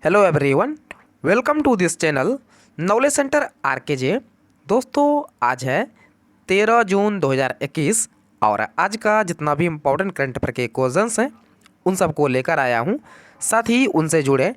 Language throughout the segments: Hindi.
Hello everyone, welcome to this channel knowledge centre RKJ. दोस्तों, आज है 13 जून 2021 और आज का जितना भी इम्पोर्टेंट करंट अफेयर के क्वेश्चंस हैं उन सबको लेकर आया हूं। साथ ही उनसे जुड़े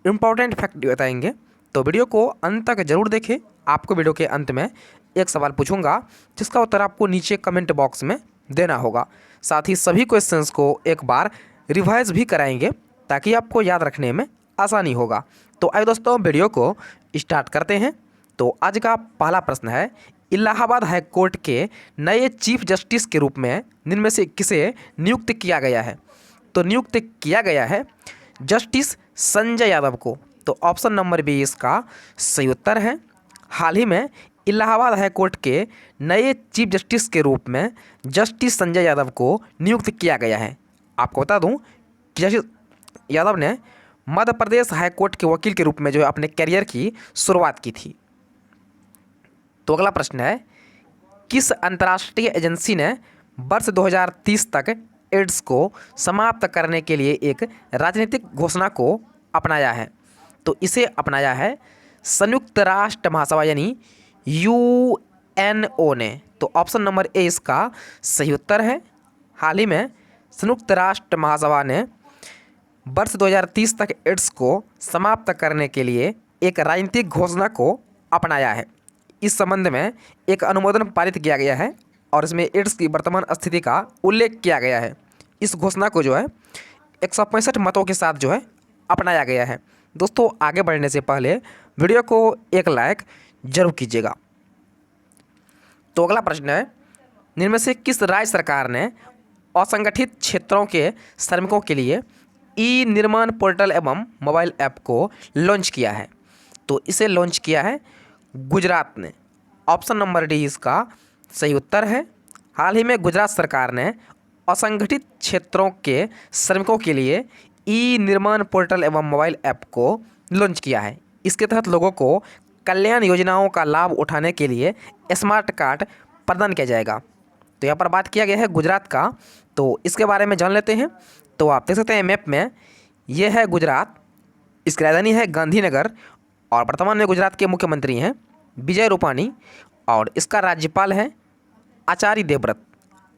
इम्पोर्टेंट फैक्ट भी बताएंगे, तो वीडियो को अंत तक जरूर देखें। आपको वीडियो के अंत में एक सवाल पूछूंगा जिसका उत्तर आपको नीचे कमेंट बॉक्स में देना होगा। साथ ही सभी क्वेश्चंस को एक बार रिवाइज भी कराएंगे ताकि आपको याद रखने में आसानी होगा। तो आइए दोस्तों, वीडियो को स्टार्ट करते हैं। तो आज का पहला प्रश्न है, इलाहाबाद हाई कोर्ट के नए चीफ जस्टिस के रूप में निम्न में से किसे नियुक्त किया गया है? तो नियुक्त किया गया है जस्टिस संजय यादव को। तो ऑप्शन नंबर बी इसका सही उत्तर है। हाल ही में इलाहाबाद हाई कोर्ट के नए चीफ जस्टिस के रूप में जस्टिस संजय यादव को नियुक्त किया गया है। आपको बता दूं कि जस्टिस यादव ने मध्य प्रदेश हाई कोर्ट के वकील के रूप में जो है अपने करियर की शुरुआत की थी। तो अगला प्रश्न है, किस अंतर्राष्ट्रीय एजेंसी ने वर्ष 2030 तक एड्स को समाप्त करने के लिए एक राजनीतिक घोषणा को अपनाया है? तो इसे अपनाया है संयुक्त राष्ट्र महासभा यानी यूएनओ ने। तो ऑप्शन नंबर ए इसका सही उत्तर है। हाल ही में संयुक्त राष्ट्र महासभा ने वर्ष 2030 तक एड्स को समाप्त करने के लिए एक राजनीतिक घोषणा को अपनाया है। इस संबंध में एक अनुमोदन पारित किया गया है और इसमें एड्स की वर्तमान स्थिति का उल्लेख किया गया है। इस घोषणा को जो है 165 मतों के साथ जो है अपनाया गया है। दोस्तों, आगे बढ़ने से पहले वीडियो को एक लाइक जरूर कीजिएगा। तो अगला प्रश्न है, निम्न में से किस राज्य सरकार ने असंगठित क्षेत्रों के श्रमिकों के लिए ई निर्माण पोर्टल एवं मोबाइल ऐप को लॉन्च किया है? तो इसे लॉन्च किया है गुजरात ने। ऑप्शन नंबर डी इसका सही उत्तर है। हाल ही में गुजरात सरकार ने असंगठित क्षेत्रों के श्रमिकों के लिए ई निर्माण पोर्टल एवं मोबाइल ऐप को लॉन्च किया है। इसके तहत लोगों को कल्याण योजनाओं का लाभ उठाने के लिए स्मार्ट कार्ड प्रदान किया जाएगा। तो यहाँ पर बात किया गया है गुजरात का, तो इसके बारे में जान लेते हैं। तो आप देख सकते हैं मैप में, यह है गुजरात, इसकी राजधानी है गांधीनगर और वर्तमान में गुजरात के मुख्यमंत्री हैं विजय रूपानी और इसका राज्यपाल है आचार्य देवव्रत।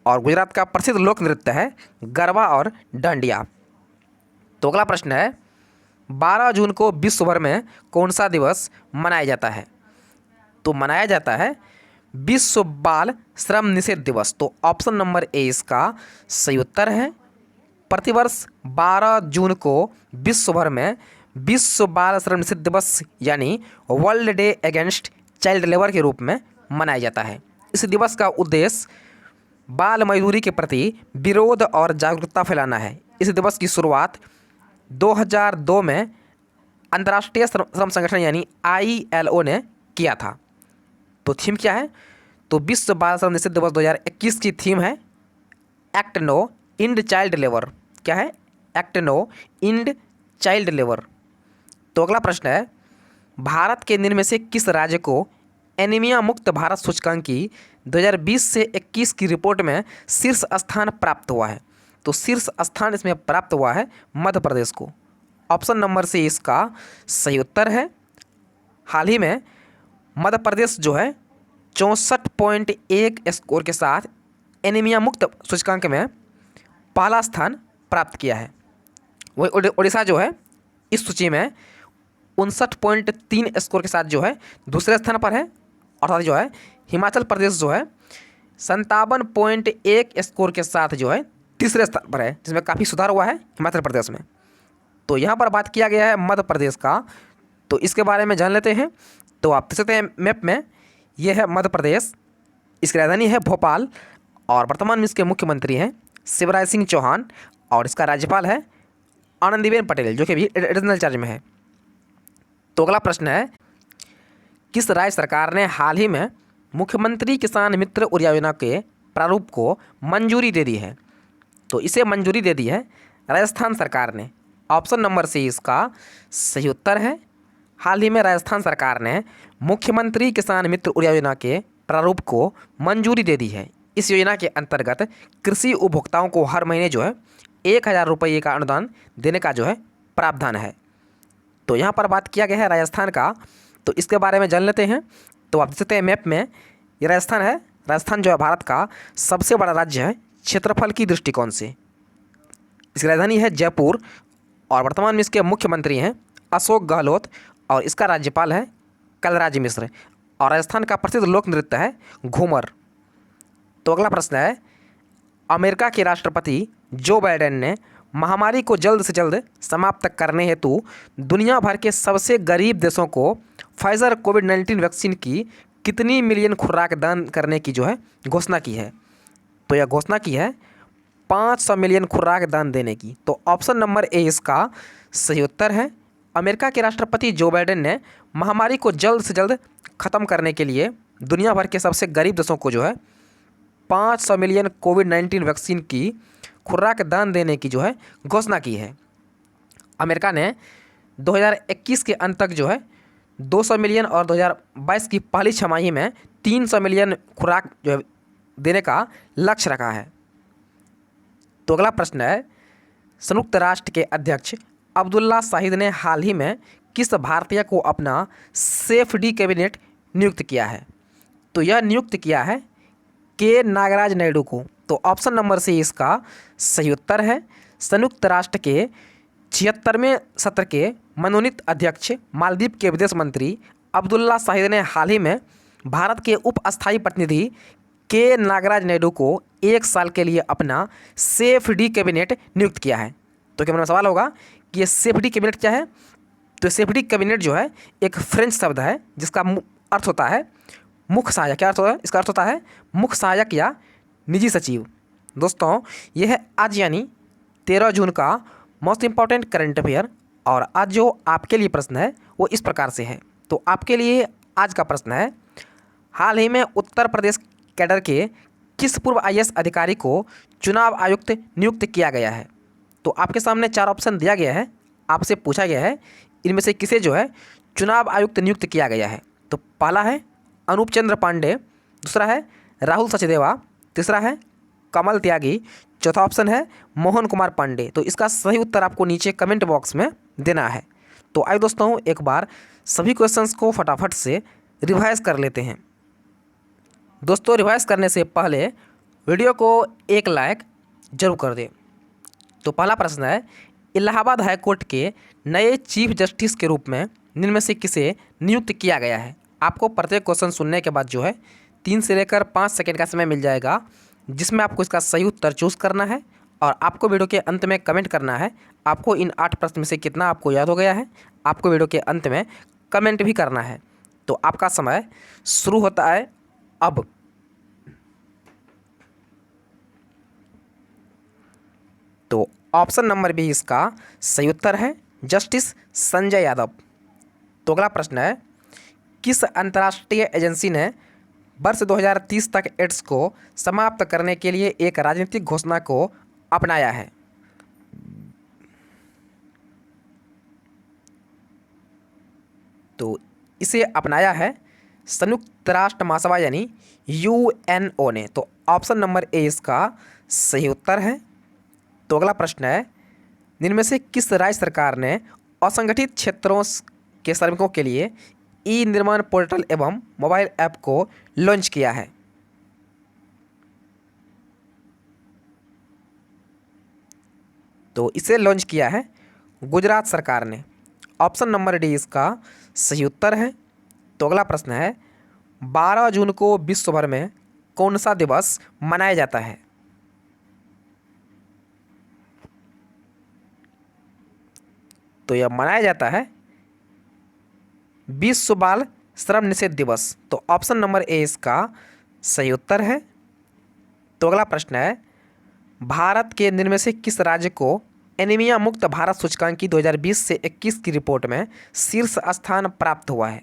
और गुजरात का प्रसिद्ध लोक नृत्य है गरबा और डांडिया। तो अगला प्रश्न है, 12 जून को विश्व भर में कौन सा दिवस मनाया जाता है? तो मनाया जाता है विश्व बाल श्रम निषेध दिवस। तो ऑप्शन नंबर ए इसका सही उत्तर है। प्रतिवर्ष 12 जून को विश्व भर में विश्व बाल श्रम निषेध दिवस यानी world day against child labour के रूप में मनाया जाता है। इस दिवस का उद्देश्य बाल मजदूरी के प्रति विरोध और जागरूकता फैलाना है। इस दिवस की शुरुआत 2002 में अंतर्राष्ट्रीय श्रम संगठन यानी ILO ने किया था। तो थीम क्या है? तो विश्व बाल श्रम निषेध दिवस 2021 की थीम है act now end child labour. क्या है? Act now end child labour. तो अगला प्रश्न है, भारत के निम्न में से किस राज्य को एनीमिया मुक्त भारत सूचकांक की 2020 से 21 की रिपोर्ट में शीर्ष स्थान प्राप्त हुआ है? तो शीर्ष स्थान इसमें प्राप्त हुआ है मध्य प्रदेश को। ऑप्शन नंबर सी इसका सही उत्तर है। हाल ही में मध्य प्रदेश जो है 64.1 स्कोर के साथ एनीमिया मुक्त सूचकांक में पहला स्थान प्राप्त किया है। वही उड़ीसा जो है इस सूची में 59.3 स्कोर के साथ जो है दूसरे स्थान पर है। और साथ जो है हिमाचल प्रदेश जो है 57.1 स्कोर के साथ जो है तीसरे स्थान पर है, जिसमें काफ़ी सुधार हुआ है हिमाचल प्रदेश में। तो यहाँ पर बात किया गया है मध्य प्रदेश का, तो इसके बारे में जान लेते हैं। तो आप देख सकते हैं मैप में, यह है मध्य प्रदेश, इसकी राजधानी है भोपाल और वर्तमान में इसके मुख्यमंत्री हैं शिवराज सिंह चौहान और इसका राज्यपाल है आनंदीबेन पटेल, जो कि अभी एडिशनल चार्ज में है। तो अगला प्रश्न है, किस राज्य सरकार ने हाल ही में मुख्यमंत्री किसान मित्र ऊर्जा योजना के प्रारूप को मंजूरी दे दी है? तो इसे मंजूरी दे दी है राजस्थान सरकार ने। ऑप्शन नंबर सी इसका सही उत्तर है। हाल ही में राजस्थान सरकार ने मुख्यमंत्री किसान मित्र ऊर्जा योजना के प्रारूप को मंजूरी दे दी है। इस योजना के अंतर्गत कृषि उपभोक्ताओं को हर महीने जो है 1000 रुपये का अनुदान देने का जो है प्रावधान है। तो यहाँ पर बात किया गया है राजस्थान का, तो इसके बारे में जान लेते हैं। तो आप देख सकते हैं मैप में, ये राजस्थान है। राजस्थान जो है भारत का सबसे बड़ा राज्य है क्षेत्रफल की दृष्टिकोण से। इसकी राजधानी है जयपुर और वर्तमान में इसके मुख्यमंत्री हैं अशोक गहलोत और इसका राज्यपाल है कलराज मिश्र। और राजस्थान का प्रसिद्ध लोक नृत्य है घूमर। तो अगला प्रश्न है, अमेरिका के राष्ट्रपति जो बाइडेन ने महामारी को जल्द से जल्द समाप्त करने हेतु दुनिया भर के सबसे गरीब देशों को फाइजर कोविड-19 वैक्सीन की कितनी मिलियन खुराक दान करने की जो है घोषणा की है? तो यह घोषणा की है 500 मिलियन खुराक दान देने की। तो ऑप्शन नंबर ए इसका सही उत्तर है। अमेरिका के राष्ट्रपति जो बाइडेन ने महामारी को जल्द से जल्द ख़त्म करने के लिए दुनिया भर के सबसे गरीब देशों को जो है 500 मिलियन कोविड-19 वैक्सीन की खुराक दान देने की जो है घोषणा की है। अमेरिका ने 2021 के अंत तक जो है 200 मिलियन और 2022 की पहली छमाही में 300 मिलियन खुराक जो है देने का लक्ष्य रखा है। तो अगला प्रश्न है, संयुक्त राष्ट्र के अध्यक्ष अब्दुल्ला शाहिद ने हाल ही में किस भारतीय को अपना सेफडी कैबिनेट नियुक्त किया है? तो यह नियुक्त किया है के नागराज नायडू को। तो ऑप्शन नंबर सी इसका सही उत्तर है। संयुक्त राष्ट्र के 76वें सत्र के मनोनीत अध्यक्ष मालदीव के विदेश मंत्री अब्दुल्ला शाहिद ने हाल ही में भारत के उप अस्थायी प्रतिनिधि के नागराज नायडू को 1 साल के लिए अपना सेफडी कैबिनेट नियुक्त किया है। तो क्या मेरा सवाल होगा कि ये सेफडी कैबिनेट क्या है? तो सेफडी कैबिनेट जो है एक फ्रेंच शब्द है जिसका अर्थ होता है मुख्य सहायक। क्या अर्थ होता है? इसका अर्थ होता है मुख्य सहायक या निजी सचिव। दोस्तों, यह है आज यानी 13 जून का मोस्ट इंपॉर्टेंट करंट अफेयर। और आज जो आपके लिए प्रश्न है वो इस प्रकार से है। तो आपके लिए आज का प्रश्न है, हाल ही में उत्तर प्रदेश कैडर के किस पूर्व IAS अधिकारी को चुनाव आयुक्त नियुक्त किया गया है? तो आपके सामने 4 ऑप्शन दिया गया है। आपसे पूछा गया है इनमें से किसे जो है चुनाव आयुक्त नियुक्त किया गया है? तो पहला है अनूप चंद्र पांडे, दूसरा है राहुल सचदेवा, तीसरा है कमल त्यागी, चौथा ऑप्शन है मोहन कुमार पांडे। तो इसका सही उत्तर आपको नीचे कमेंट बॉक्स में देना है। तो आइए दोस्तों, एक बार सभी क्वेश्चंस को फटाफट से रिवाइज कर लेते हैं। दोस्तों, रिवाइज करने से पहले वीडियो को एक लाइक जरूर कर दें। तो पहला प्रश्न है, इलाहाबाद हाई कोर्ट के नए चीफ जस्टिस के रूप में निम्न में से किसे नियुक्त किया गया है? आपको प्रत्येक क्वेश्चन सुनने के बाद जो है 3 से लेकर 5 सेकंड का समय मिल जाएगा, जिसमें आपको इसका सही उत्तर चूज़ करना है। और आपको वीडियो के अंत में कमेंट करना है आपको इन 8 प्रश्न में से कितना आपको याद हो गया है। आपको वीडियो के अंत में कमेंट भी करना है। तो आपका समय शुरू होता है अब। तो ऑप्शन नंबर बी इसका सही उत्तर है, जस्टिस संजय यादव। तो अगला प्रश्न है, किस अंतर्राष्ट्रीय एजेंसी ने वर्ष 2030 तक एड्स को समाप्त करने के लिए एक राजनीतिक घोषणा को अपनाया है? तो इसे अपनाया है संयुक्त राष्ट्र महासभा यानी UNO ने। तो ऑप्शन नंबर ए इसका सही उत्तर है। तो अगला प्रश्न है, जिनमें से किस राज्य सरकार ने असंगठित क्षेत्रों के श्रमिकों के लिए ई निर्माण पोर्टल एवं मोबाइल ऐप को लॉन्च किया है? तो इसे लॉन्च किया है गुजरात सरकार ने। ऑप्शन नंबर डी इसका सही उत्तर है। तो अगला प्रश्न है, 12 जून को विश्व भर में कौन सा दिवस मनाया जाता है? तो यह मनाया जाता है विश्व बाल श्रम निषेध दिवस। तो ऑप्शन नंबर ए इसका सही उत्तर है। तो अगला प्रश्न है, भारत के निम्न में से किस राज्य को एनीमिया मुक्त भारत सूचकांक की 2020 से 21 की रिपोर्ट में शीर्ष स्थान प्राप्त हुआ है?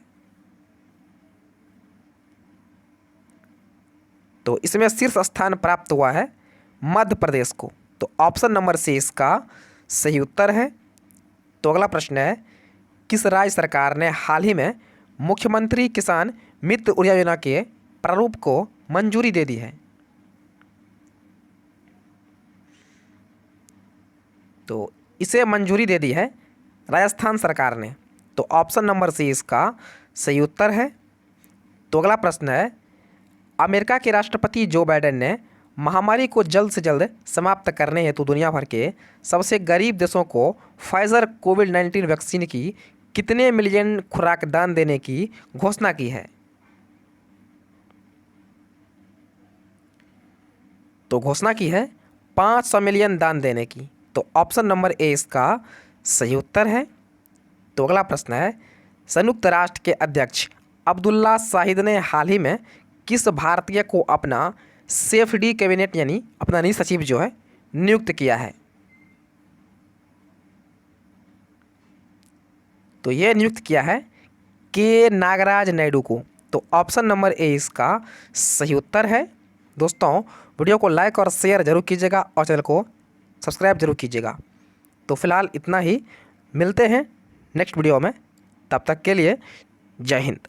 तो इसमें शीर्ष स्थान प्राप्त हुआ है मध्य प्रदेश को। तो ऑप्शन नंबर सी इसका सही उत्तर है। तो अगला प्रश्न है, किस राज्य सरकार ने हाल ही में मुख्यमंत्री किसान मित्र ऊर्जा योजना के प्रारूप को मंजूरी दे दी है? तो इसे मंजूरी दे दी है राजस्थान सरकार ने। तो ऑप्शन नंबर सी इसका सही उत्तर है। तो अगला प्रश्न है, अमेरिका के राष्ट्रपति जो बाइडेन ने महामारी को जल्द से जल्द समाप्त करने हेतु दुनिया भर के सबसे गरीब देशों को फाइजर कोविड-19 वैक्सीन की कितने मिलियन खुराक दान देने की घोषणा की है? तो घोषणा की है 500 मिलियन दान देने की। तो ऑप्शन नंबर ए इसका सही उत्तर है। तो अगला प्रश्न है, संयुक्त राष्ट्र के अध्यक्ष अब्दुल्ला शाहिद ने हाल ही में किस भारतीय को अपना सेफ्टी कैबिनेट यानी अपना नई सचिव जो है नियुक्त किया है? तो ये नियुक्त किया है के नागराज नायडू को। तो ऑप्शन नंबर ए इसका सही उत्तर है। दोस्तों, वीडियो को लाइक और शेयर जरूर कीजिएगा और चैनल को सब्सक्राइब जरूर कीजिएगा। तो फिलहाल इतना ही, मिलते हैं नेक्स्ट वीडियो में, तब तक के लिए जय हिंद।